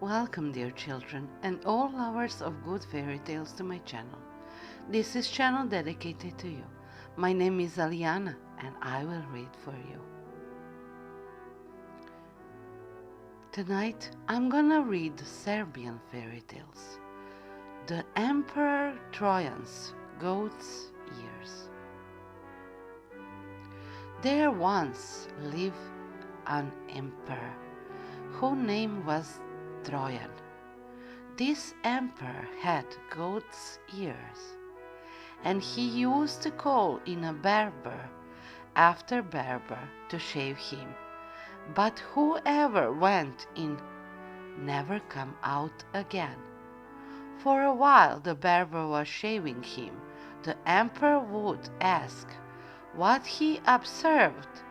Welcome, dear children, and all lovers of good fairy tales to my channel. This is channel dedicated to you. My name is Aliana, and I will read for you. Tonight, I'm gonna read the Serbian fairy tales. The Emperor Trojan's Goat's Ears. There once lived an emperor whose name was Trojan. This emperor had goat's ears, and he used to call in a barber after barber to shave him. But whoever went in never come out again. For a while the barber was shaving him, the emperor would ask what he observed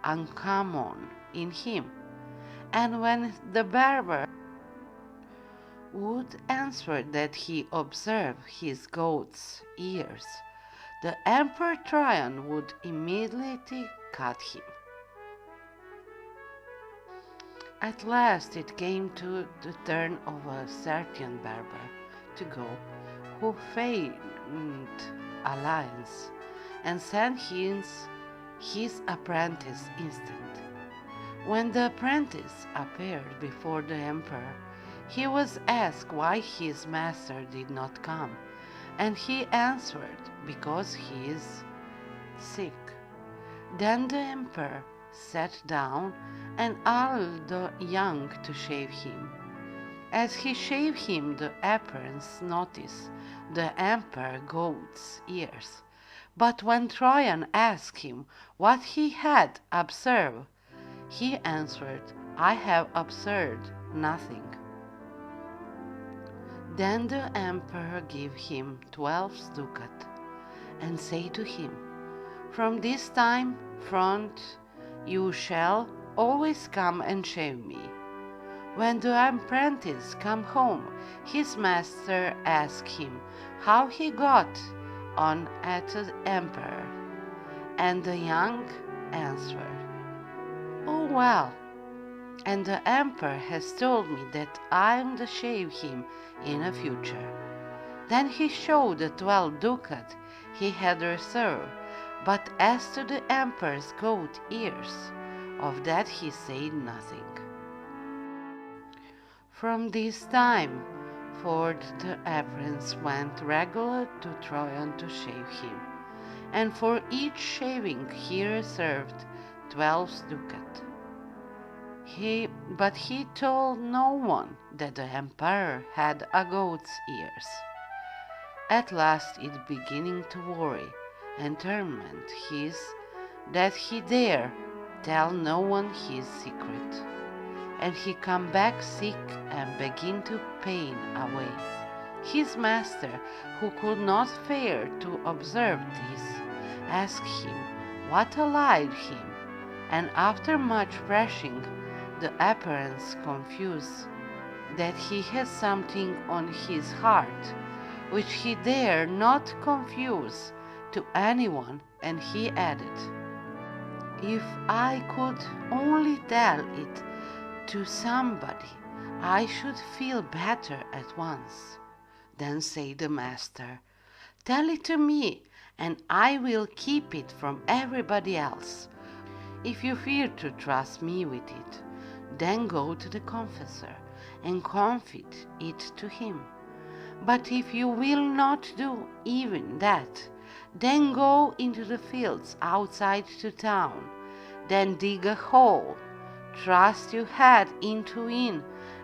uncommon in him, and when the barber would answer that he observed his goat's ears, the Emperor Trajan would immediately cut him. At last it came to the turn of a certain barber to go, who feigned alliance and sent his apprentice instant. When the apprentice appeared before the emperor, he was asked why his master did not come, and he answered, because he is sick. Then the emperor sat down and allowed the young to shave him. As he shaved him, the apprentice noticed the emperor's goat's ears. But when Trojan asked him what he had observed, he answered, "I have observed nothing." Then the emperor gave him 12 ducats and said to him, "From this time forth you shall always come and shave me." When the apprentice came home, his master asked him how he got on at the emperor, and the young answered, "Oh well, and the emperor has told me that I am to shave him in the future." Then he showed the 12 ducats he had reserved, but as to the emperor's goat ears, of that he said nothing. From this time forth the apprentice went regularly to Trojan to shave him, and for each shaving he reserved 12 ducats. But he told no one that the emperor had a goat's ears. At last it beginning to worry and torment his that he dare tell no one his secret, and he come back sick and begin to pain away. His master, who could not fail to observe this, asked him what ailed him, and after much pressing, the apprentice confessed that he had something on his heart which he dare not confess to anyone, and he added, "If I could only tell it to somebody, I should feel better at once." Then said the master, "Tell it to me, and I will keep it from everybody else. If you fear to trust me with it, then go to the confessor and confide it to him. But if you will not do even that, then go into the fields outside the town, then dig a hole, thrust your head into it,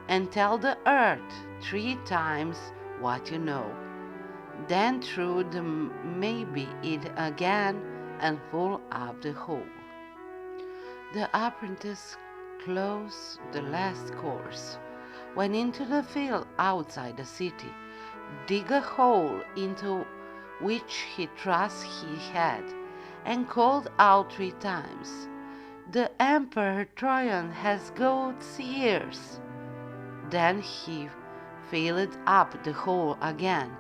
and tell the earth 3 times what you know. Then throw the maybe it again and fill up the hole." The apprentice closed the last course, went into the field outside the city, dig a hole into which he thrust his head, and called out 3 times, "The Emperor Trojan has goat's ears." Then he filled up the hole again,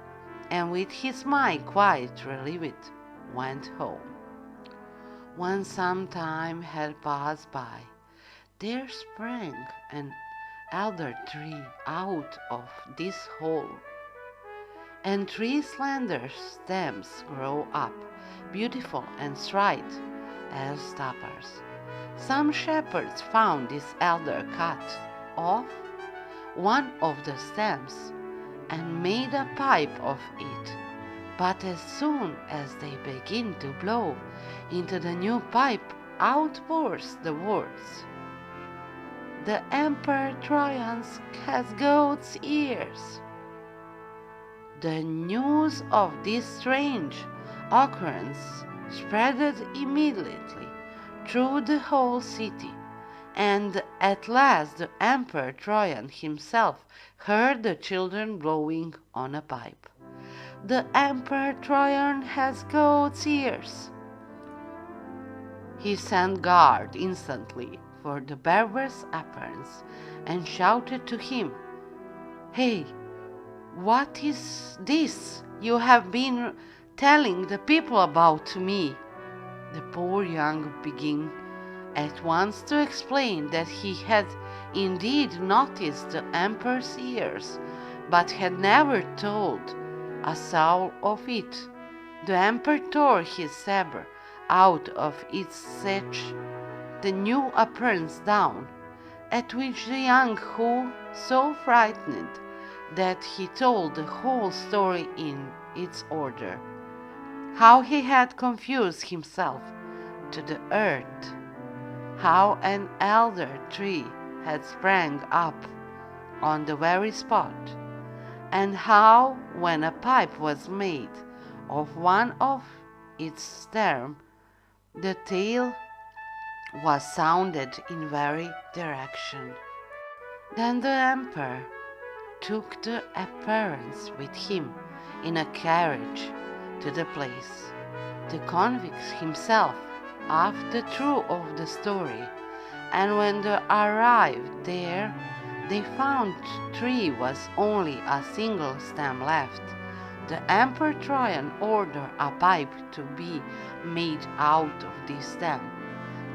and with his mind quite relieved, went home. When some time had passed by, there sprang elder tree out of this hole, and 3 slender stems grow up, beautiful and straight as tapers. Some shepherds found this elder cut off one of the stems and made a pipe of it. But as soon as they begin to blow into the new pipe, out burst the words, "The Emperor Trojan has goat's ears." The news of this strange occurrence spread immediately through the whole city, and at last the Emperor Trojan himself heard the children blowing on a pipe. "The Emperor Trojan has goat's ears." He sent guard instantly for the barbarous appearance and shouted to him, "Hey, what is this you have been telling the people about to me?" The poor young began at once to explain that he had indeed noticed the emperor's ears, but had never told a soul of it. The emperor tore his saber out of its sheath, the new appearance down, at which the young who so frightened that he told the whole story in its order, how he had confused himself to the earth, how an elder tree had sprang up on the very spot, and how when a pipe was made of one of its stems, the tale was sounded in very direction. Then the emperor took the appearance with him in a carriage to the place. The convict himself asked the truth of the story, and when they arrived there, they found the tree was only a single stem left. The Emperor Trojan ordered a pipe to be made out of this stem,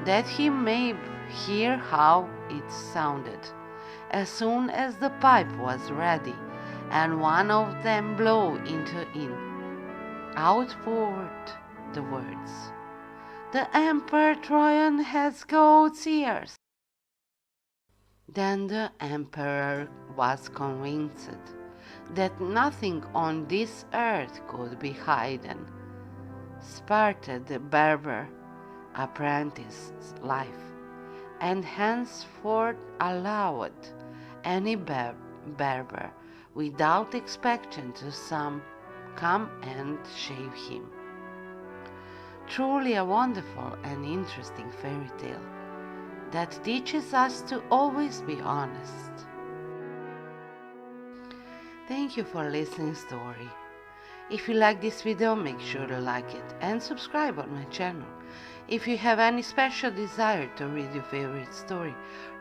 that he may hear how it sounded. As soon as the pipe was ready, and one of them blew into it, out poured the words, "The Emperor Trojan has goat's ears." Then the emperor was convinced that nothing on this earth could be hidden, spared the barber apprentice's life, and henceforth allowed any barber without expecting to come and shave him. Truly a wonderful and interesting fairy tale that teaches us to always be honest. Thank you for listening story. If you like this video, make sure to like it and subscribe on my channel. If you have any special desire to read your favorite story,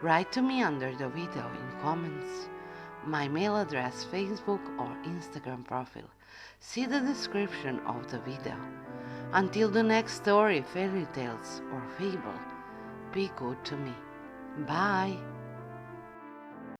write to me under the video in comments. My mail address, Facebook or Instagram profile. See the description of the video. Until the next story, fairy tales or fable, be good to me. Bye.